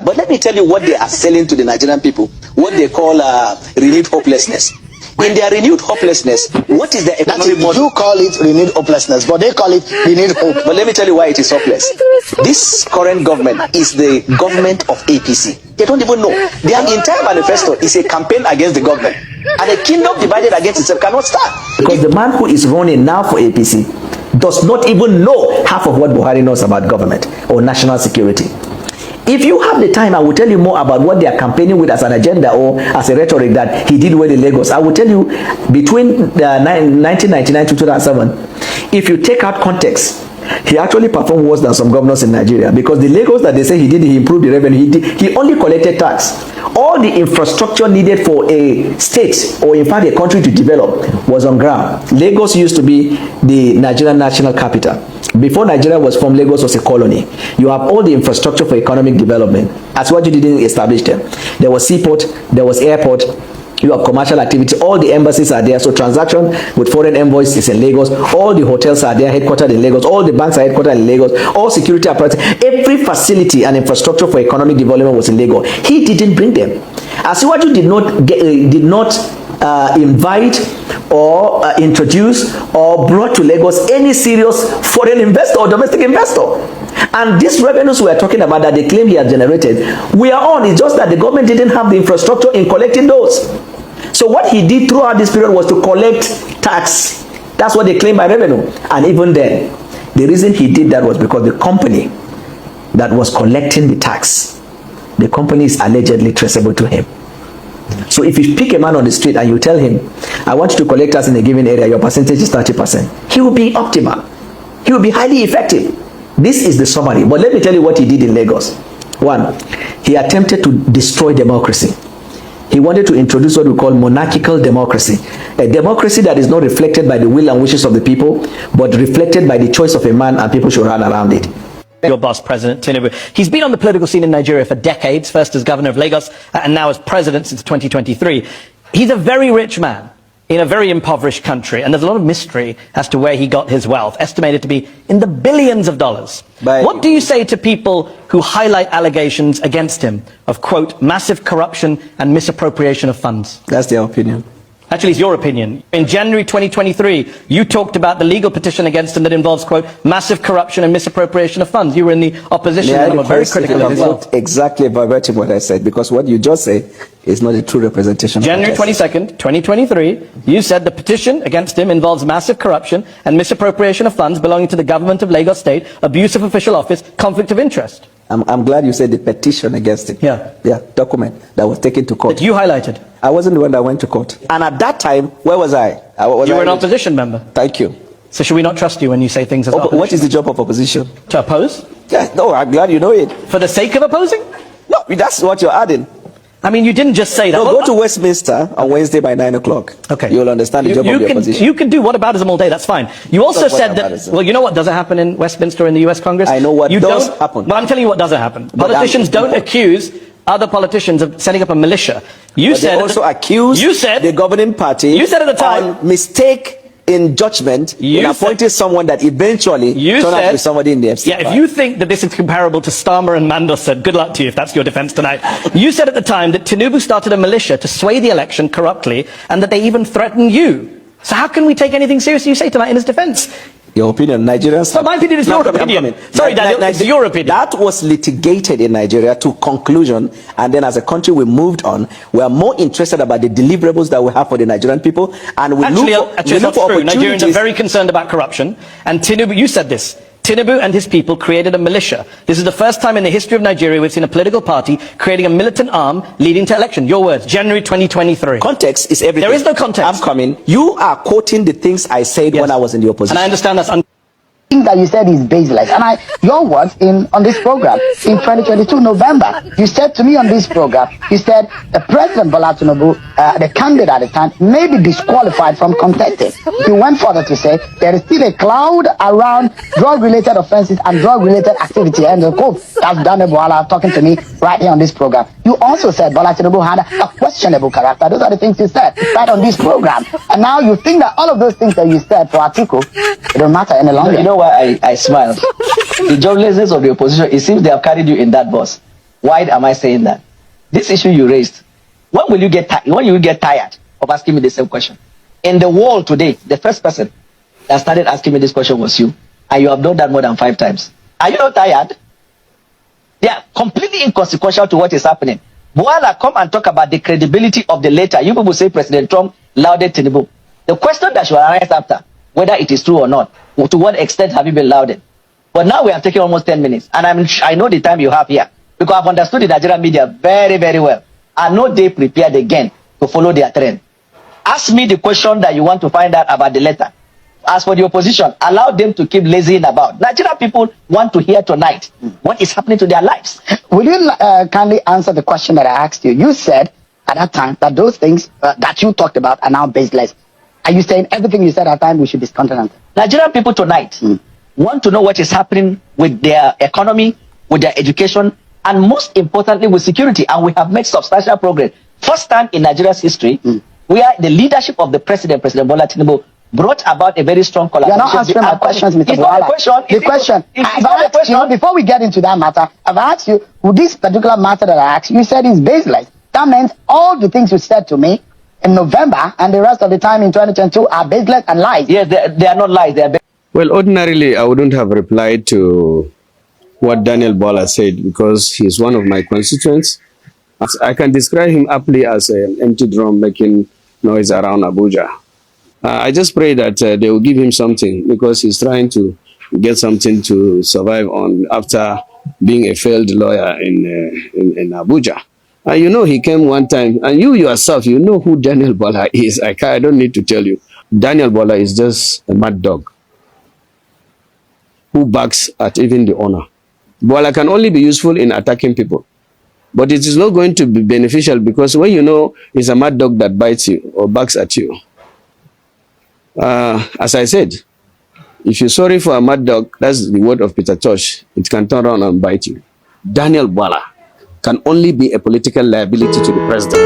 that. But let me tell you what they are selling to the Nigerian people, what they call renewed hopelessness. In their renewed hopelessness, what is the economic model? You call it renewed hopelessness, but they call it renewed hope. But let me tell you why it is hopeless. This current government is the government of APC. They don't even know. Their entire manifesto is a campaign against the government. And a kingdom divided against itself cannot stand. Because the man who is running now for APC does not even know half of what Buhari knows about government or national security. If you have the time, I will tell you more about what they are campaigning with as an agenda or as a rhetoric that he did well in Lagos. I will tell you, between 1999 to 2007, if you take out context, he actually performed worse than some governors in Nigeria, because the Lagos that they say he did, he improved the revenue, he only collected tax. All the infrastructure needed for a state or in fact a country to develop was on ground. Lagos used to be the Nigerian national capital. Before Nigeria was formed, Lagos was a colony. You have all the infrastructure for economic development. As what you didn't establish them. There was seaport, there was airport, you have commercial activity, all the embassies are there, so transaction with foreign envoys is in Lagos, all the hotels are there, headquartered in Lagos, all the banks are headquartered in Lagos, all security apparatus, every facility and infrastructure for economic development was in Lagos. He didn't bring them. Asiwaju did not invite or introduce or brought to Lagos any serious foreign investor or domestic investor. And these revenues we are talking about that they claim he has generated, we are on. It's just that the government didn't have the infrastructure in collecting those. So what he did throughout this period was to collect tax. That's what they claim by revenue. And even then, the reason he did that was because the company that was collecting the tax, the company is allegedly traceable to him. So if you pick a man on the street and you tell him, I want you to collect tax in a given area, your percentage is 30%, he will be optimal. He will be highly effective. This is the summary. But let me tell you what he did in Lagos. One, he attempted to destroy democracy. He wanted to introduce what we call monarchical democracy. A democracy that is not reflected by the will and wishes of the people, but reflected by the choice of a man, and people should run around it. Your boss, President Tinubu. He's been on the political scene in Nigeria for decades, first as governor of Lagos and now as president since 2023. He's a very rich man in a very impoverished country, and there's a lot of mystery as to where he got his wealth, estimated to be in the billions of dollars. What do you say to people who highlight allegations against him of, quote, massive corruption and misappropriation of funds? That's their opinion. Actually, it's your opinion. In January 2023, you talked about the legal petition against him that involves, quote, massive corruption and misappropriation of funds. You were in the opposition and were very critical of his wealth. Not exactly verbatim what I said, because what you just said is not a true representation. January 22nd, 2023, you said the petition against him involves massive corruption and misappropriation of funds belonging to the government of Lagos State, abuse of official office, conflict of interest. I'm glad you said the petition against him. Yeah, document that was taken to court. That you highlighted. I wasn't the one that went to court. And at that time, where was I? You were an opposition member. Thank you. So should we not trust you when you say things as opposition? What is the job of opposition? To oppose? Yeah, no, I'm glad you know it. For the sake of opposing? No, that's what you're adding. I mean, you didn't just say that. No, go to Westminster on Wednesday by 9 o'clock. Okay. You'll understand the job of the opposition. You can do whataboutism all day, that's fine. You also said that, well, you know what doesn't happen in Westminster in the US Congress? I know what does happen. But I'm telling you what doesn't happen. Politicians don't accuse other politicians of setting up a militia. They also accuse the governing party you said at the time, on mistake in judgment in appointing someone that eventually turned out to be somebody in the FC. Yeah, if you think that this is comparable to Starmer and Mandos said, good luck to you if that's your defense tonight. You said at the time that Tinubu started a militia to sway the election corruptly and that they even threatened you. So how can we take anything seriously you say tonight in his defense? Your opinion, Nigerians. No, my opinion is your opinion. Sorry, Daniel, it's your opinion. That was litigated in Nigeria to conclusion, and then as a country we moved on. We are more interested about the deliverables that we have for the Nigerian people, and we look for opportunities. Nigerians are very concerned about corruption, and Tinubu, you said this, Tinubu and his people created a militia. This is the first time in the history of Nigeria we've seen a political party creating a militant arm leading to election. Your words, January 2023. Context is everything. There is no context. I'm coming. You are quoting the things I said when I was in the opposition. And I understand that's that you said is baseless. And your words on this program in 2022 November, you said to me on this program, you said President Bola Tinubu, the candidate at the time, may be disqualified from contesting. You went further to say there is still a cloud around drug-related offenses and drug-related activity. And the quote, that's Daniel Bwala talking to me right here on this program. You also said Bola Tinubu had a questionable character. Those are the things you said right on this program. And now you think that all of those things that you said for Atiku, it don't matter any longer. You know why I smiled? The joblessness of the opposition, it seems they have carried you in that bus. Why am I saying that? This issue you raised, when will you get tired of asking me the same question? In the world today, the first person that started asking me this question was you. And you have done that more than 5 times. Are you not tired? They are completely inconsequential to what is happening. Bwala, come and talk about the credibility of the letter. You people say President Trump lauded Tinubu. The question that should arise after, whether it is true or not, or to what extent have you been lauded? But now we have taken almost 10 minutes. And I know the time you have here. Because I've understood the Nigerian media very, very well. I know they prepared again to follow their trend. Ask me the question that you want to find out about the letter. As for the opposition, allow them to keep lazying about. Nigerian people want to hear tonight what is happening to their lives. Will you kindly answer the question that I asked you? You said at that time that those things that you talked about are now baseless. Are you saying everything you said at that time we should discontinent? Nigerian people tonight want to know what is happening with their economy, with their education, and most importantly with security. And we have made substantial progress. First time in Nigeria's history, where the leadership of the President Bola Tinubu, brought about a very strong collaboration. You're not answering my questions, Mr. Bwala. The question, I've asked you, before we get into that matter, I've asked you, with this particular matter that I asked you, you said it's baseless. That means all the things you said to me in November and the rest of the time in 2022 are baseless and lies. Yes, they are not lies. They are well, ordinarily, I wouldn't have replied to what Daniel Bwala said because he's one of my constituents. I can describe him aptly as an empty drum making noise around Abuja. I just pray that they will give him something because he's trying to get something to survive on after being a failed lawyer in Abuja. And you know, he came one time, and you yourself, you know who Daniel Bwala is. I don't need to tell you. Daniel Bwala is just a mad dog who barks at even the owner. Bwala can only be useful in attacking people. But it is not going to be beneficial because when you know it's a mad dog that bites you or barks at you, as I said, if you're sorry for a mad dog, that's the word of Peter Tosh, it can turn around and bite you. Daniel Bwala can only be a political liability to the president.